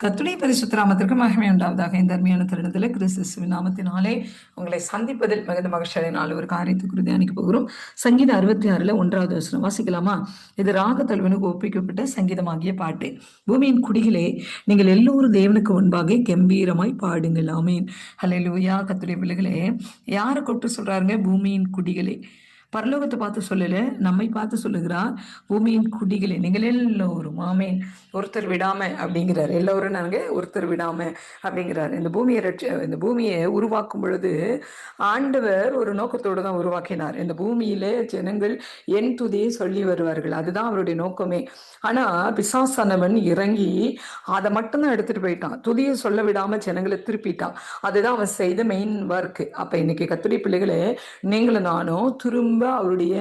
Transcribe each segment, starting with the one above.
கர்த்தருடைய பரிசுத்த நாமத்திற்கு மகிமை உண்டாவதாக. இந்த அருமையான தருணத்தில் கிறிஸ்துவின் நாமத்தினாலே உங்களை சந்திப்பதில் மிகுந்த மகிழ்ச்சியான நாள். ஒரு காரியத்தை குறித்து தியானிக்க போகிறோம். சங்கீதம் 66 1வது வசனம் வாசிக்கலாமா? இது ராக தழுவனுக்கு ஒப்பிக்கப்பட்ட சங்கீதமாகிய பாட்டு. பூமியின் குடிகளே, நீங்கள் எல்லோரும் தேவனுக்கு முன்பாக கம்பீரமாய் பாடுங்கள். ஆமீன். ஹல்லேலூயா. கர்த்தருடைய பிள்ளைகளே, யாரை கூப்பிட்டு சொல்றாருங்க? பூமியின் குடிகளே. பரலோகத்தை பார்த்து சொல்லல, நம்மை பார்த்து சொல்லுகிறார். பூமியின் குடிகளே, நீங்கள் எல்லோரும். ஆமேன். ஒருத்தர் விடாம அப்படிங்கிறார். எல்லோரும் நாங்க ஒருத்தர் விடாம அப்படிங்கிறார். இந்த பூமியை உருவாக்கும் பொழுது ஆண்டவர் ஒரு நோக்கத்தோடு தான் உருவாக்கினார். இந்த பூமியில ஜனங்கள் என் துதியை சொல்லி வருவார்கள், அதுதான் அவருடைய நோக்கமே. ஆனா பிசாசானவன் இறங்கி அதை மட்டும்தான் எடுத்துட்டு போயிட்டான். துதியை சொல்ல விடாம ஜனங்களை திருப்பிட்டான். அதுதான் அவன் செய்த மெயின் ஒர்க். அப்ப இன்னைக்கு கர்த்தருடைய பிள்ளைகளே, நீங்களும் நானும் திரும்ப அவருடைய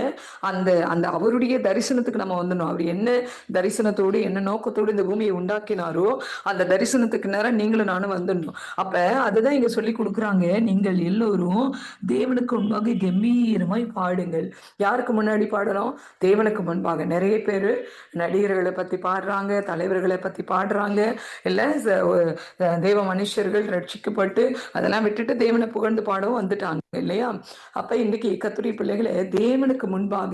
அந்த அந்த அவருடைய தரிசனத்துக்கு நம்ம வந்துடணும். அவர் என்ன தரிசனத்தோடு என்ன நோக்கத்தோடு இந்த பூமியை உண்டாக்கினாரோ அந்த தரிசனத்துக்கு நேரம் நீங்களும் நானும் வந்துடணும். அப்ப அதுதான் இங்க சொல்லி கொடுக்குறாங்க. நீங்கள் எல்லோரும் தேவனுக்கு முன்பாக கம்பீரமாய் பாடுங்கள். யாருக்கு முன்னாடி பாடணும்? தேவனுக்கு முன்பாக. நிறைய பேர் நடிகர்களை பத்தி பாடுறாங்க, தலைவர்களை பத்தி பாடுறாங்க, இல்ல தேவ மனுஷர்கள் ரட்சிக்கப்பட்டு அதெல்லாம் விட்டுட்டு தேவனை புகழ்ந்து பாடவும் வந்துட்டாங்க இல்லையா? அப்ப இன்னைக்கு கர்த்தருடைய பிள்ளைகளை தேவனுக்கு முன்பாக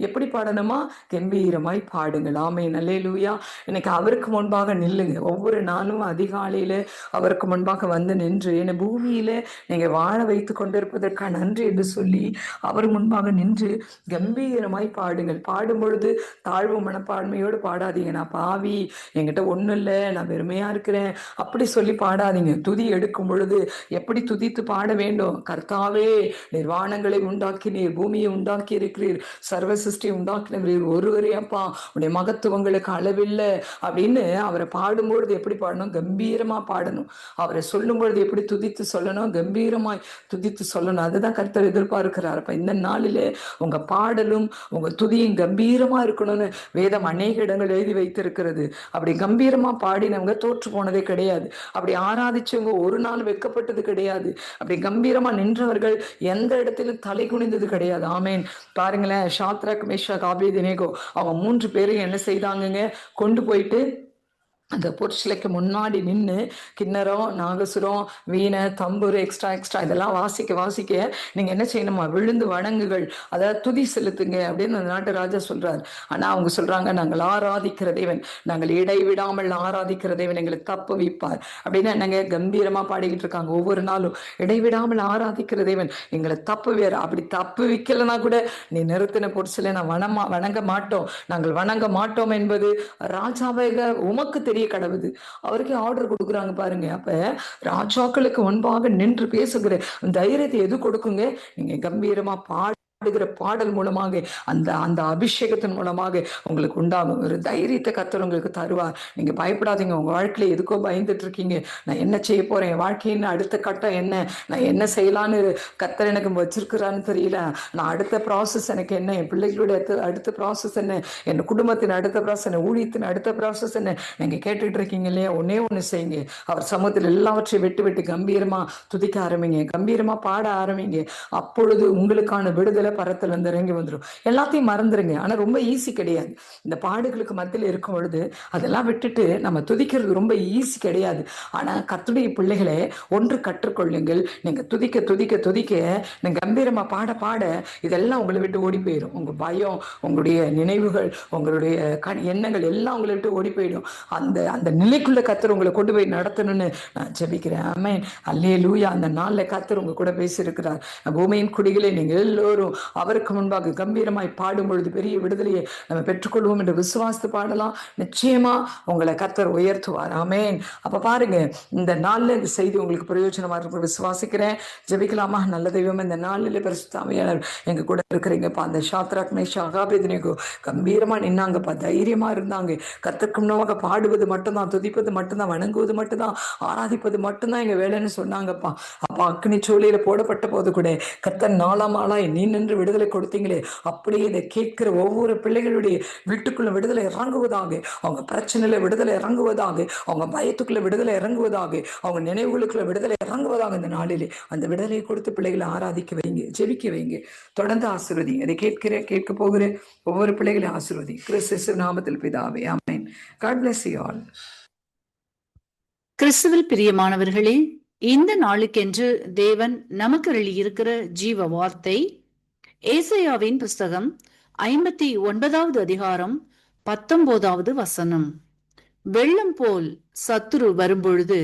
எப்படி பாடணுமா? கம்பீரமாய் பாடுங்கள். ஆமென். அல்லேலூயா. இன்னைக்கு அவருக்கு முன்பாக நில்லுங்க. ஒவ்வொரு நாளும் அதிகாலையில அவருக்கு முன்பாக வந்து நின்று, என்னை பூமியில நீங்க வாழ வைத்து கொண்டிருப்பதற்காக நன்றி என்று சொல்லி அவர் முன்பாக நின்று கம்பீரமாய் பாடுங்கள். பாடும் பொழுது தாழ்வு மனப்பான்மையோடு பாடாதீங்க. நான் பாவி, என்கிட்ட ஒண்ணும் இல்லை, நான் வெறுமையா இருக்கிறேன் அப்படி சொல்லி பாடாதீங்க. துதி எடுக்கும் பொழுது எப்படி துதித்து பாட வேண்டும்? கர்த்தாவே, நிர்வாணங்களை உண்டாக்கினீர், பூமியை உண்டாக்கி இருக்கிறீர், சர்வ சிருஷ்டியை உண்டாக்கினீர், ஒருவரே அப்பா, உடைய மகத்துவங்களுக்கு அளவில்லை அப்படின்னு அவரை பாடும்பொழுது எப்படி பாடணும்? கம்பீரமா பாடணும். அவரை சொல்லும் பொழுது எப்படி துதித்து சொல்லணும்? கம்பீரமாய் துதித்து சொல்லணும். அதுதான் கர்த்தர் எதிர்பார்க்கிறார். அப்ப இந்த நாளிலே உங்க பாடலும் உங்க துதியும் கம்பீரமா இருக்கணும்னு வேதம் அநேக இடங்கள் எழுதி வைத்திருக்கிறது. அப்படி கம்பீரமா பாடினவங்க தோற்று போனதே கிடையாது. அப்படி ஆராதிச்சவங்க ஒரு நாள் வெட்கப்பட்டது கிடையாது. அப்படி கம்பீரமா நின்றவர்கள் எந்த இடத்திலும் தலை குனிந்தது கிடையாது. ஆமேன். பாருங்களேன், ஷாத்ராக், மேஷாக், ஆபேத்நேகோ அவங்க 3 பேரும் என்ன செய்தாங்கங்க? கொண்டு போயிட்டு அந்த பொற்சிலைக்கு முன்னாடி நின்று கிண்ணறம், நாகசுரம், வீணை, தம்புரு, எக்ஸ்ட்ரா இதெல்லாம் வாசிக்க நீங்க என்ன செய்யணுமா? விழுந்து வணங்குகள், அதாவது துதி செலுத்துங்க அப்படின்னு அந்த நாட்டு ராஜா சொல்றாரு. ஆனா அவங்க சொல்றாங்க, நாங்கள் ஆராதிக்கிற தேவன், நாங்கள் இடைவிடாமல் ஆராதிக்கிற தேவன் எங்களை தப்பு வைப்பார் அப்படின்னு என்னங்க கம்பீரமா பாடிக்கிட்டு இருக்காங்க. ஒவ்வொரு நாளும் இடைவிடாமல் ஆராதிக்கிற தேவன் எங்களை தப்பு வேற. அப்படி தப்பு வைக்கலன்னா கூட நீ நிறுத்தின பொற்சிலை நான் வணங்க மாட்டோம், நாங்கள் வணங்க மாட்டோம் என்பது ராஜாவை உமக்கு தெரிய கடவுது. அவருக்கே ஆர்டர் கொடுக்குறாங்க பாருங்க. அப்ப ராஜாக்களுக்கு முன்பாக நின்று பேசுகிற தைரியத்தை எது கொடுக்குங்க? நீங்க கம்பீரமா பாடுகிற பாடல் மூலமாக, அந்த அந்த அபிஷேகத்தின் மூலமாக உங்களுக்கு உண்டாகும் ஒரு தைரியத்தை கர்த்தர் உங்களுக்கு தருவார். நீங்க பயப்படாதீங்க. உங்க வாழ்க்கையில எதுக்கோ பயந்துட்டு இருக்கீங்க. நான் என்ன செய்ய போறேன், என் வாழ்க்கையின் அடுத்த கட்டம் என்ன, நான் என்ன செய்யலான்னு கர்த்தர் எனக்கு வச்சிருக்கிறான்னு தெரியல, நான் அடுத்த ப்ராசஸ் எனக்கு என்ன, என் பிள்ளைகளுடைய அடுத்த ப்ராசஸ் என்ன, என் குடும்பத்தின் அடுத்த ப்ராசஸ் என்ன, ஊழியத்தின் அடுத்த ப்ராசஸ் என்ன, நீங்க கேட்டுட்டு இருக்கீங்க இல்லையா? ஒன்னே ஒண்ணு செய்யுங்க. அவர் சமூகத்தில் எல்லாவற்றையும் விட்டு கம்பீரமா துதிக்க ஆரம்பிங்க, கம்பீரமா பாட ஆரம்பிங்க. அப்பொழுது உங்களுக்கான விடுதலை பரத்துல இருந்து இறங்கி வந்துடும். எல்லாத்தையும் மறந்துருங்க. ஆனா ரொம்ப ஈஸி கிடையாது. இந்த பாடுகளுக்கு மத்தியில் இருக்கும் பொழுது அதெல்லாம் விட்டுட்டு நம்ம துதிக்கிறது ரொம்ப ஈஸி கிடையாது. ஆனா கர்த்தருடைய பிள்ளைகளே, ஒன்று கற்றுக்கொள்ளுங்கள். நீங்க துதிக்க நீங்க கம்பீரமா பாட இதெல்லாம் உங்களை விட்டு ஓடி போயிடும். உங்க பயம், உங்களுடைய நினைவுகள், உங்களுடைய எண்ணங்கள் எல்லாம் உங்களை விட்டு ஓடி போயிடும். அந்த அந்த நிலைக்குள்ள கர்த்தர் உங்களை கொண்டு போய் நடத்தணும்னு நான் ஜெபிக்கிறேன். ஆமென். அல்லேலூயா. அந்த நாள்ல கர்த்தர் உங்க கூட பேசியிருக்கிறார். பூமியின் குடிகளே, நீங்க எல்லோரும் அவருக்கு முன்பாக கம்பீரமாய் பாடும் பொழுது பெரிய விடுதலையை நம்ம பெற்றுக்கொள்வோம் என்று விசுவாசித்து பாடலாம். நிச்சயமா உங்களை கர்த்தர் உயர்த்துவார். ஆமென். அப்ப பாருங்க, இந்த நாள்ல இந்த செய்தி உங்களுக்கு பிரயோஜனமா இருக்கும் விசுவாசிக்கிறேன். ஜெபிக்கலாமா? நல்ல தெய்வம், இந்த நாளில் பரிசுத்த ஆவியானவர் எங்க கூட இருக்கிறீங்கப்பா. அந்த ஷாத்ராக், மேஷாக், ஆபேத்நேகோ கம்பீரமா நின்னாங்கப்பா, தைரியமா இருந்தாங்க. கர்த்தருக்கு முன்னமாக பாடுவது மட்டும்தான், துதிப்பது மட்டும்தான், வணங்குவது மட்டும்தான், ஆராதிப்பது மட்டும்தான் எங்க வேலைன்னு சொன்னாங்கப்பா. அப்ப அக்னி சூளையில போடப்பட்ட போது கூட கர்த்தர் 4ஆம் ஆளாய் நீ நின்று விடுதலை கொடுத்தீங்களே, அப்படியே இதை கேட்கிற ஒவ்வொரு பிள்ளைகளுடைய வீட்டுக்குள்ள விடுதலை இறங்குவதாக, அவங்க பிரச்சனையில விடுதலை இறங்குவதாக, அவங்க பயத்துக்குள்ள விடுதலை இறங்குவதாக, அவங்க நினைவுகளுக்குள்ள விடுதலை இறங்குவதாக இந்த நாளிலே அந்த விடுதலையை கொடுத்து பிள்ளைகளை ஆராதிக்க வைங்க, ஜெபிக்க வைங்க. தொடர்ந்து ஆசீர்வதி. அதை கேட்க போகிற ஒவ்வொரு பிள்ளைகளையும் ஆசீர்வதி. கிறிஸ்து நாமத்தில் பிதாவே. ஆமென். God bless you all. கிறிஸ்துவில் பிரியமானவர்களே, இந்த நாளுக்கென்று தேவன் நமக்கு அருளியிருக்கிற ஜீவ வார்த்தை ஏசாயாவின் புஸ்தகம் 59வது அதிகாரம் 19வது வசனம். வெள்ளம் போல் சத்துரு வரும்பொழுது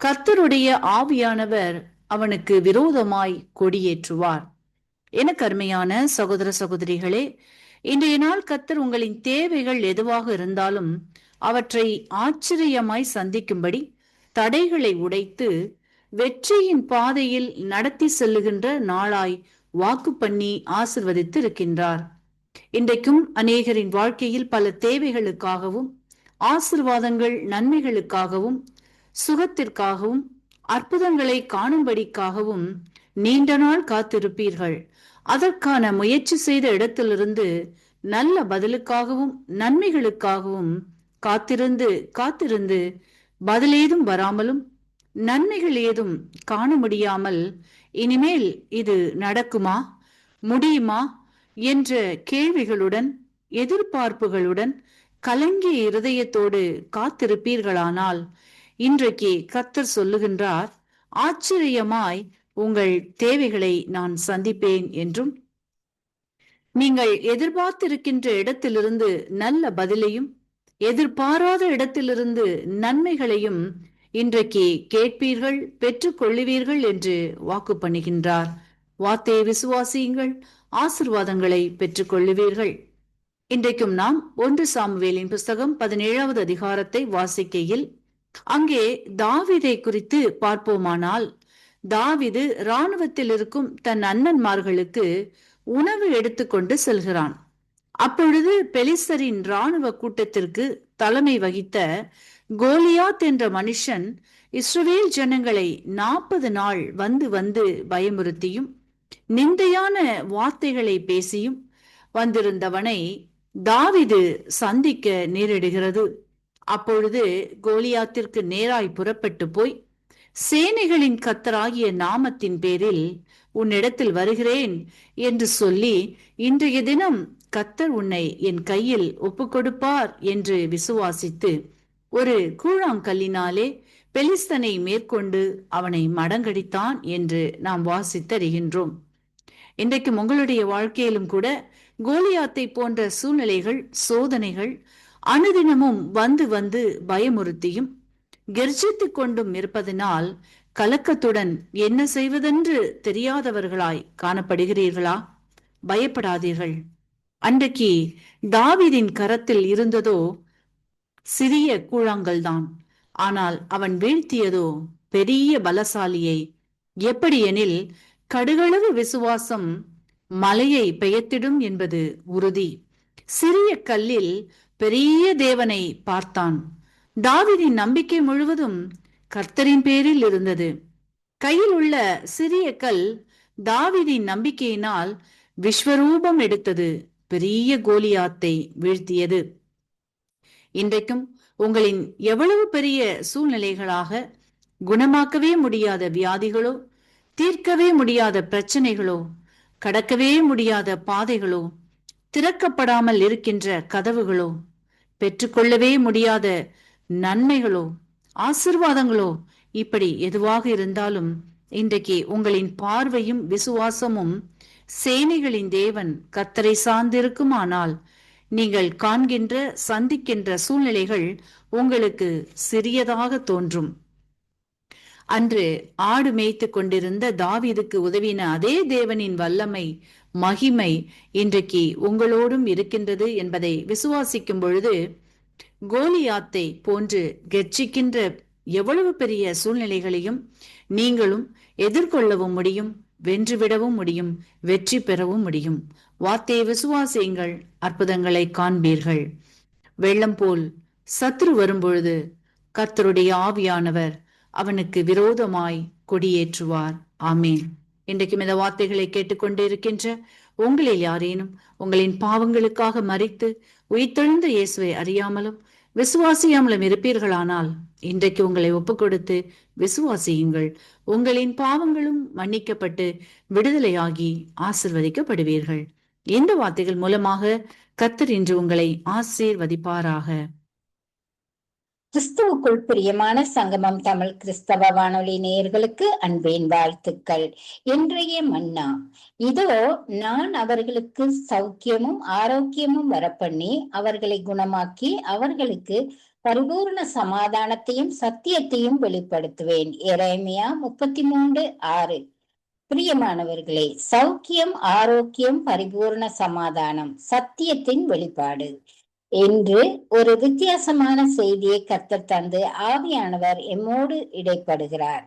கர்த்தருடைய ஆவியானவர் அவனுக்கு விரோதமாய் கொடியேற்றுவார். எனக்கு அருமையான சகோதர சகோதரிகளே, இன்றைய நாள் கர்த்தர் உங்களின் தேவைகள் எதுவாக இருந்தாலும் அவற்றை ஆச்சரியமாய் சந்திக்கும்படி தடைகளை உடைத்து வெற்றியின் பாதையில் நடத்தி செல்லுகின்ற நாளாய் வாக்கு பண்ணி ஆசிர்வதித்து இருக்கின்றார். இன்றைக்கும் அநேகரின் வாழ்க்கையில் பல தேவைகளுக்காகவும் ஆசிர்வாதங்கள் நன்மைகளுக்காகவும் சுகத்திற்காகவும் அற்புதங்களை காணும்படிக்காகவும் நீண்ட நாள் காத்திருப்பீர்கள். அதற்கான முயற்சி செய்த இடத்திலிருந்து நல்ல பதிலுக்காகவும் நன்மைகளுக்காகவும் காத்திருந்து காத்திருந்து பதிலேதும் வராமலும் நன்மைகள் ஏதும் காண முடியாமல் இனிமேல் இது நடக்குமா, முடியுமா என்ற கேள்விகளுடன் எதிர்பார்ப்புகளுடன் கலங்கிய இருதயத்தோடு காத்திருப்பீர்களானால் இன்றைக்கு கர்த்தர் சொல்லுகின்றார், ஆச்சரியமாய் உங்கள் தேவைகளை நான் சந்திப்பேன் என்றும் நீங்கள் எதிர்பார்த்திருக்கின்ற இடத்திலிருந்து நல்ல பதிலையும் எதிர்பாராத இடத்திலிருந்து நன்மைகளையும் இன்றைக்கு கேட்பீர்கள், பெற்றுக் கொள்ளுவீர்கள் என்று வாக்கு பண்ணுகின்றார். வார்த்தையை விசுவாசியுங்கள், ஆசிர்வாதங்களை பெற்றுக் கொள்ளுவீர்கள். இன்றைக்கும் நாம் 1 சாமுவேலின் புஸ்தகம் 17வது அதிகாரத்தை வாசிக்கையில் அங்கே தாவீதை குறித்து பார்ப்போமானால், தாவீது இராணுவத்தில் இருக்கும் தன் அண்ணன்மார்களுக்கு உணவு எடுத்துக்கொண்டு செல்கிறான். அப்பொழுது பெலிஸ்தரின் இராணுவ கூட்டத்திற்கு தலைமை வகித்த கோலியாத் என்ற மனுஷன் இஸ்ரவேல் ஜனங்களை 40 நாள் வந்து வந்து பயமுறுத்தியும் நிந்தையான வார்த்தைகளை பேசியும் வந்திருந்தவனை தாவீது சந்திக்க நேரிடுகிறது. அப்பொழுது கோலியாத்திற்கு நேராய் புறப்பட்டு போய், சேனைகளின் கர்த்தராகிய நாமத்தின் பேரில் உன்னிடத்தில் வருகிறேன் என்று சொல்லி, இன்றைய தினம் கர்த்தர் உன்னை என் கையில் ஒப்புக்கொடுப்பார் என்று விசுவாசித்து ஒரு கூழாங்கல்லினாலே பெலிஸ்தனை மேற்கொண்டு அவனை மடங்கடித்தான் என்று நாம் வாசித்தறிகின்றோம். இன்றைக்கும் உங்களுடைய வாழ்க்கையிலும் கூட கோலியாத்தை போன்ற சூழ்நிலைகள், சோதனைகள் அனுதினமும் வந்து வந்து பயமுறுத்தியும் கெர்ஜித்துக் கொண்டும் இருப்பதனால் கலக்கத்துடன் என்ன செய்வதென்று தெரியாதவர்களாய் காணப்படுகிறீர்களா? பயப்படாதீர்கள். அன்றைக்கு தாவீதின் கரத்தில் இருந்ததோ சிறிய கூழாங்கல் தான், ஆனால் அவன் வீழ்த்தியதோ பெரிய பலசாலியை. எப்படி எனில், கடுகளவு விசுவாசம் மலையை பெயர்த்திடும் என்பது உறுதி. சிறிய கல்லில் பெரிய தேவனை பார்த்தான். தாவீதின் நம்பிக்கை முழுவதும் கர்த்தரின் பேரில் இருந்தது. கையில் உள்ள சிறிய கல் தாவீதின் நம்பிக்கையினால் விஸ்வரூபம் எடுத்தது, பெரிய கோலியாத்தை வீழ்த்தியது. இன்றைக்கும் உங்களின் எவ்வளவு பெரிய சூழ்நிலைகளாக, குணமாக்கவே முடியாத வியாதிகளோ, தீர்க்கவே முடியாத பிரச்சனைகளோ, கடக்கவே முடியாத பாதைகளோ, திறக்கப்படாமல் இருக்கின்ற கதவுகளோ, பெற்றுக்கொள்ளவே முடியாத நன்மைகளோ, ஆசிர்வாதங்களோ, இப்படி எதுவாக இருந்தாலும் இன்றைக்கு உங்களின் பார்வையும் விசுவாசமும் சேனைகளின் தேவன் கர்த்தரை சார்ந்திருக்குமானால் நீங்கள் காண்கின்ற சந்திக்கின்ற சூழ்நிலைகள் உங்களுக்கு சிறியதாக தோன்றும். அன்று ஆடு மேய்த்து கொண்டிருந்த தாவீதுக்கு உதவின அதே தேவனின் வல்லமை, மகிமை இன்றைக்கு உங்களோடும் இருக்கின்றது என்பதை விசுவாசிக்கும் பொழுது கோலியாத்தை போன்று கெர்ச்சிக்கின்ற எவ்வளவு பெரிய சூழ்நிலைகளையும் நீங்களும் எதிர்கொள்ளவும் முடியும், வென்றுவிடவும் முடியும், வெற்றி பெறவும் முடியும். வார்த்தையை விசுவாசியுங்கள், அற்புதங்களை காண்பீர்கள். வெள்ளம் போல் சத்துரு வரும்பொழுது கர்த்தருடைய ஆவியானவர் அவனுக்கு விரோதமாய் கொடியேற்றுவார். ஆமீன். இன்றைக்கும் இந்த வார்த்தைகளை கேட்டுக்கொண்டே இருக்கின்ற உங்களில் யாரேனும் உங்களின் பாவங்களுக்காக மரித்து உயிர்த்தெழுந்த இயேசுவை அறியாமலும் விசுவாசியாமலும் இருப்பீர்களானால் இன்றைக்கு உங்களை ஒப்புக் கொடுத்து விசுவாசியுங்கள். உங்களின் பாவங்களும் மன்னிக்கப்பட்டு விடுதலையாகி ஆசிர்வதிக்கப்படுவீர்கள். இந்த வார்த்தைகள் மூலமாக கர்த்தர் இன்று உங்களை ஆசீர்வதிப்பாராக. கிறிஸ்துவுக்குள் பிரியமான சங்கமம் தமிழ் கிறிஸ்தவ வானொலி நேயர்களுக்கு அன்பின் வாழ்த்துக்கள். இன்றைய மன்னா, இதோ நான் அவர்களுக்கு சௌக்கியமும் ஆரோக்கியமும் வரப்பண்ணி அவர்களை குணமாக்கி அவர்களுக்கு பரிபூர்ண சமாதானத்தையும் சத்தியத்தையும் வெளிப்படுத்துவேன். எரேமியா 33:6. பிரியமானவர்களே, சௌக்கியம், ஆரோக்கியம், பரிபூர்ண சமாதானம், சத்தியத்தின் வெளிப்பாடு என்று ஒரு வித்தியாசமான செய்தியை கர்த்தர் தந்து ஆவியானவர் எம்மோடு இடைப்படுகிறார்.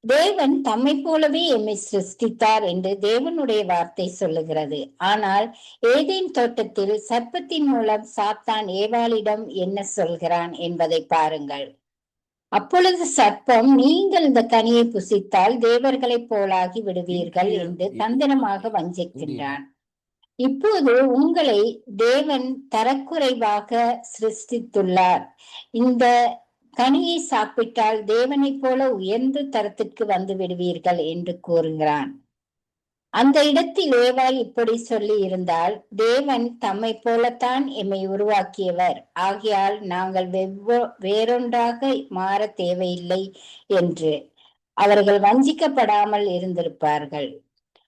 தேவன் தம்மை போலவே எம்மை சிருஷ்டித்தார் என்று தேவனுடைய வார்த்தை சொல்லுகிறது. ஆனால் ஏதேன் தோட்டத்தில் சர்ப்பத்தின் மூலம் சாத்தான் ஏவாளிடம் என்ன சொல்கிறான் என்பதை பாருங்கள். அப்பொழுது சர்ப்பம், நீங்கள் இந்த கனியை புசித்தால் தேவர்களைப் போலாகி விடுவீர்கள் என்று தந்திரமாக வஞ்சிக்கின்றான். இப்போது உங்களை தேவன் தரக்குறைவாக சிருஷ்டித்துள்ளார். இந்த கனியை சாப்பிட்டால் தேவனைப் போல உயர்ந்த தரத்திற்கு வந்து விடுவீர்கள் என்று கூறுகிறான். அந்த இடத்தில் ஏவாள் இப்படி சொல்லி இருந்தால், தேவன் தம்மை போலத்தான் எம்மை உருவாக்கியவர், ஆகையால் நாங்கள் வேறொன்றாக மாற தேவையில்லை என்று அவர்கள் வஞ்சிக்கப்படாமல் இருந்திருப்பார்கள்.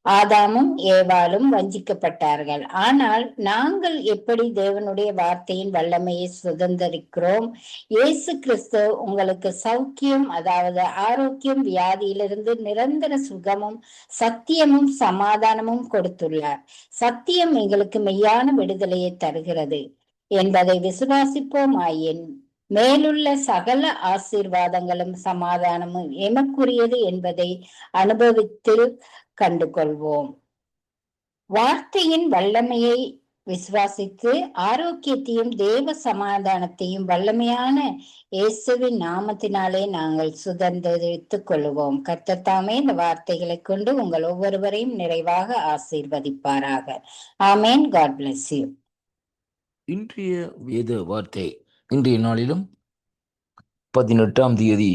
ஆதாமும் ஏவாளும் வஞ்சிக்கப்பட்டார்கள். ஆனால் நாங்கள் எப்படி தேவனுடைய வார்த்தையின் வல்லமையை சுதந்திரிக்கிறோம்? இயேசு கிறிஸ்து உங்களுக்கு சௌக்கியம், அதாவது ஆரோக்கியம், வியாதியிலிருந்து நிரந்தர சுகமும் சத்தியமும் சமாதானமும் கொடுத்துள்ளார். சத்தியம் எங்களுக்கு மெய்யான விடுதலையை தருகிறது என்பதை விசுவாசிப்போம். ஆயின் மேலுள்ள சகல ஆசீர்வாதங்களும் சமாதானமும் எமக்குரியது என்பதை அனுபவத்தில் கண்டு கொள்வோம். வார்த்தையின் வல்லமையை விசுவாசித்து ஆரோக்கியத்தையும் தேவ சமாதானத்தையும் வல்லமையான இயேசுவின் நாமத்தினாலே நாங்கள் சுதந்திரித்துக் கொள்வோம். கர்த்தர் தாமே இந்த வார்த்தைகளை கொண்டு உங்கள் ஒவ்வொருவரையும் நிறைவாக ஆசீர்வதிப்பாராக. ஆமேன். God bless you. இன்றைய வேத வார்த்தை இன்றைய நாளிலும் 18ஆம் தேதி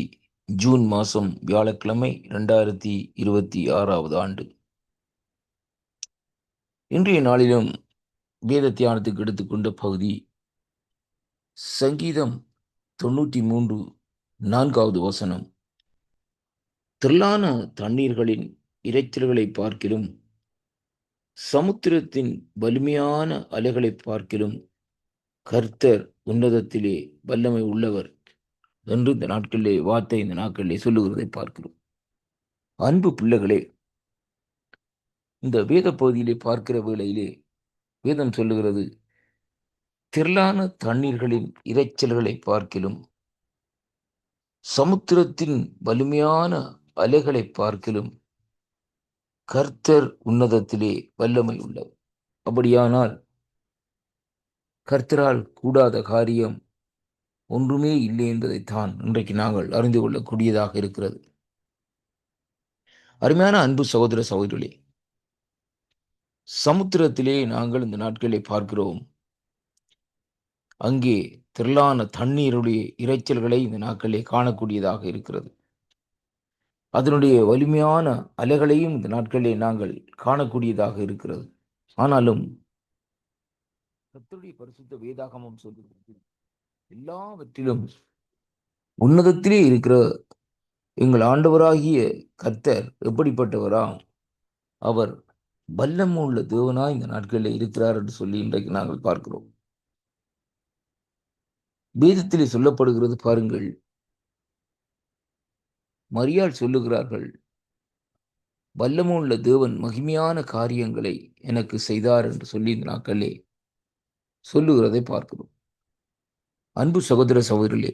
ஜூன் மாதம் வியாழக்கிழமை 2026 ஆண்டு. இன்றைய நாளிலும் வேத தியானத்துக்கு எடுத்துக்கொண்ட பகுதி சங்கீதம் 93:4 வசனம். திரளான தண்ணீர்களின் இரைச்சல்களை பார்க்கிலும் சமுத்திரத்தின் வலிமையான அலைகளை பார்க்கிலும் கர்த்தர் உன்னதத்திலே வல்லமை உள்ளவர் என்று இந்த நாட்களிலே வார்த்தை இந்த நாட்களிலே சொல்லுகிறதை பார்க்கிறோம். அன்பு பிள்ளைகளே, இந்த வேத பகுதியிலே பார்க்கிற வேளையிலே வேதம் சொல்லுகிறது, திரளான தண்ணீர்களின் இரைச்சல்களை பார்க்கிலும் சமுத்திரத்தின் வலிமையான அலைகளை பார்க்கிலும் கர்த்தர் உன்னதத்திலே வல்லமை உள்ளவர். அப்படியானால் கர்த்தரால் கூடாத காரியம் ஒன்றுமே இல்லை என்பதைத்தான் இன்றைக்கு நாங்கள் அறிந்து கொள்ளக்கூடியதாக இருக்கிறது. அருமையான அன்பு சகோதர சகோதரிகளே, சமுத்திரத்திலே நாங்கள் இந்த நாட்களை பார்க்கிறோம். அங்கே திரளான தண்ணீருடைய இரைச்சல்களை இந்த நாட்களிலே காணக்கூடியதாக இருக்கிறது. அதனுடைய வலிமையான அலைகளையும் இந்த நாட்களிலே நாங்கள் காணக்கூடியதாக இருக்கிறது. ஆனாலும் கர்த்தருடைய பரிசுத்த வேதாகமம் சொல்லுகிறது, எல்லாவற்றிலும் உன்னதத்திலே இருக்கிற எங்கள் ஆண்டவராகிய கர்த்தர் எப்படிப்பட்டவராம்? அவர் வல்லமுள்ள தேவனாய் இந்த நாட்களில் இருக்கிறார் என்று சொல்லி இன்றைக்கு நாங்கள் பார்க்கிறோம். வேதத்திலே சொல்லப்படுகிறது பாருங்கள், மரியாள் சொல்லுகிறார்கள், வல்லமுள்ள தேவன் மகிமையான காரியங்களை எனக்கு செய்தார் என்று சொல்லி இந்த நாட்களிலே சொல்லுகிறதை பார்க்கிறோம். அன்பு சகோதர சகோதரிகளே,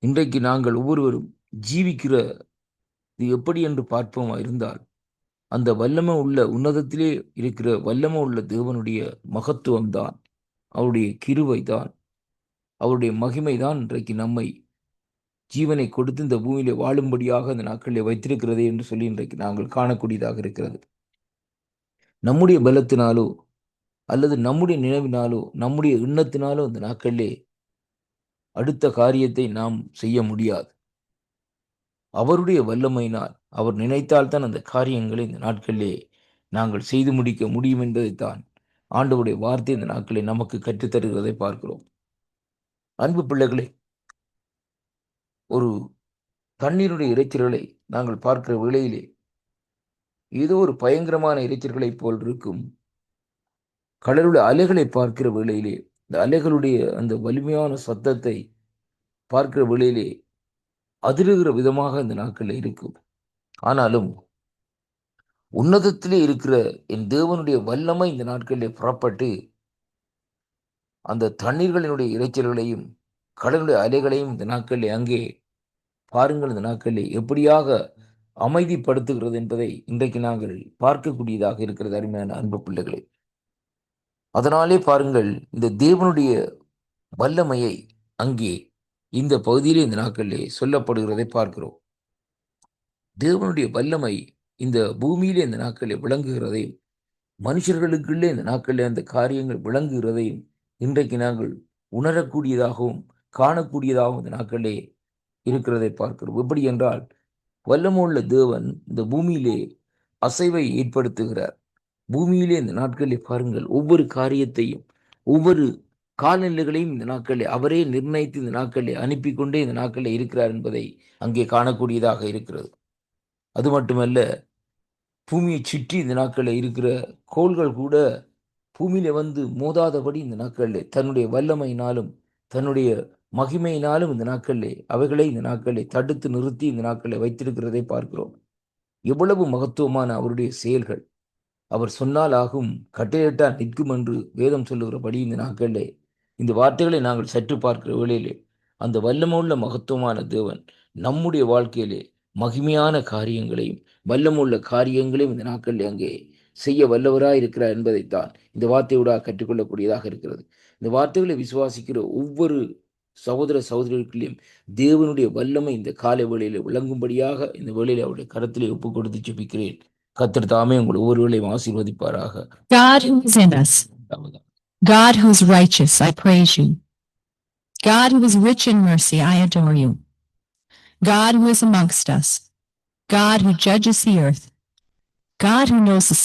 இன்றைக்கு நாங்கள் ஒவ்வொருவரும் ஜீவிக்கிறது எப்படி என்று பார்ப்போமா இருந்தால், அந்த வல்லமை உள்ள உன்னதத்திலே இருக்கிற வல்லமை உள்ள தேவனுடைய மகத்துவம் தான், அவருடைய கிருபை தான், அவருடைய மகிமை தான் இன்றைக்கு நம்மை ஜீவனை கொடுத்து இந்த பூமியிலே வாழும்படியாக அந்த நாட்களிலே வைத்திருக்கிறதே என்று சொல்லி இன்றைக்கு நாங்கள் காணக்கூடியதாக இருக்கிறது. நம்முடைய பலத்தினாலோ அல்லது நம்முடைய நினைவினாலோ நம்முடைய எண்ணத்தினாலோ அந்த நாட்களிலே அடுத்த காரியத்தை நாம் செய்ய முடியாது. அவருடைய வல்லமையினால் அவர் நினைத்தால்தான் அந்த காரியங்களை இந்த நாட்களிலே நாங்கள் செய்து முடிக்க முடியும் என்பதைத்தான் ஆண்டவருடைய வார்த்தை இந்த நாட்களை நமக்கு கற்றுத்தருகிறதை பார்க்கிறோம். அன்பு பிள்ளைகளே, ஒரு தண்ணீருடைய இரைச்சல்களை நாங்கள் பார்க்கிற வேளையிலே ஏதோ ஒரு பயங்கரமான இரைச்சல்களைப் போல் இருக்கும். கடலுடைய அலைகளை பார்க்கிற வேளையிலே இந்த அலைகளுடைய அந்த வலிமையான சத்தத்தை பார்க்கிற வேளையிலே அதிருகிற விதமாக இந்த நாட்களில் இருக்கும். ஆனாலும் உன்னதத்திலே இருக்கிற என் தேவனுடைய வல்லமை இந்த நாட்களிலே புறப்பட்டு அந்த தண்ணீர்களினுடைய இரைச்சல்களையும் கடலுடைய அலைகளையும் இந்த நாட்களிலே அங்கே பாருங்கள், இந்த நாட்களிலே எப்படியாக அமைதிப்படுத்துகிறது என்பதை இன்றைக்கு நாங்கள் பார்க்கக்கூடியதாக இருக்கிறது அருமையான அன்பு பிள்ளைகளை. அதனாலே பாருங்கள், இந்த தேவனுடைய வல்லமையை அங்கே இந்த பகுதியிலே இந்த நாட்களிலே சொல்லப்படுகிறதை பார்க்கிறோம். தேவனுடைய வல்லமை இந்த பூமியிலே இந்த நாட்களிலே விளங்குகிறதையும் மனுஷர்களுக்குள்ளே இந்த நாட்களிலே அந்த காரியங்கள் விளங்குகிறதையும் இன்றைக்கு நாங்கள் உணரக்கூடியதாகவும் காணக்கூடியதாகவும் இந்த நாட்களிலே இருக்கிறதை பார்க்கிறோம். எப்படி என்றால், வல்லமுள்ள தேவன் இந்த பூமியிலே அசைவை ஏற்படுத்துகிறார். பூமியிலே இந்த நாட்களிலே பாருங்கள், ஒவ்வொரு காரியத்தையும் ஒவ்வொரு காலநிலைகளையும் இந்த நாட்களிலே அவரே நிர்ணயித்து இந்த நாட்களிலே அனுப்பி கொண்டே இந்த நாட்களிலே இருக்கிறார் என்பதை அங்கே காணக்கூடியதாக இருக்கிறது. அது மட்டுமல்ல, பூமியை சுற்றி இந்த நாட்களில் இருக்கிற கோள்கள் கூட பூமியில வந்து மோதாதபடி இந்த நாட்களில் தன்னுடைய வல்லமையினாலும் தன்னுடைய மகிமையினாலும் இந்த நாட்களில் அவைகளை இந்த நாட்களில் தடுத்து நிறுத்தி இந்த நாட்களில் வைத்திருக்கிறதை பார்க்கிறோம். எவ்வளவு மகத்துவமான அவருடைய செயல்கள்! அவர் சொன்னால் ஆகும், கட்டளையிட்டால் நிற்கும் என்று வேதம் சொல்லுகிறபடி இந்த நாட்களிலே இந்த வார்த்தைகளை நாங்கள் சற்று பார்க்கிற வேளையிலே அந்த வல்லமுள்ள மகத்துவமான தேவன் நம்முடைய வாழ்க்கையிலே மகிமையான காரியங்களையும் வல்லமுள்ள காரியங்களையும் இந்த நாட்களில் அங்கே செய்ய வல்லவராய் இருக்கிறார் என்பதைத்தான் இந்த வார்த்தையோட கற்றுக்கொள்ளக்கூடியதாக இருக்கிறது. இந்த வார்த்தைகளை விசுவாசிக்கிற ஒவ்வொரு சகோதர சகோதரிகளையும் தேவனுடைய வல்லமை இந்த காலை வேளையில விளங்கும்படியாக இந்த வேளையில அவருடைய கரத்திலே ஒப்பு கொடுத்து ஜெபிக்கிறேன். கர்த்தர் தாமே உங்கள் ஒவ்வொருவரையும் ஆசீர்வதிப்பாராக. God who is in us, God who is righteous, I praise you. God who is rich in mercy, I adore you. God who is amongst us, God who judges the earth, God who knows the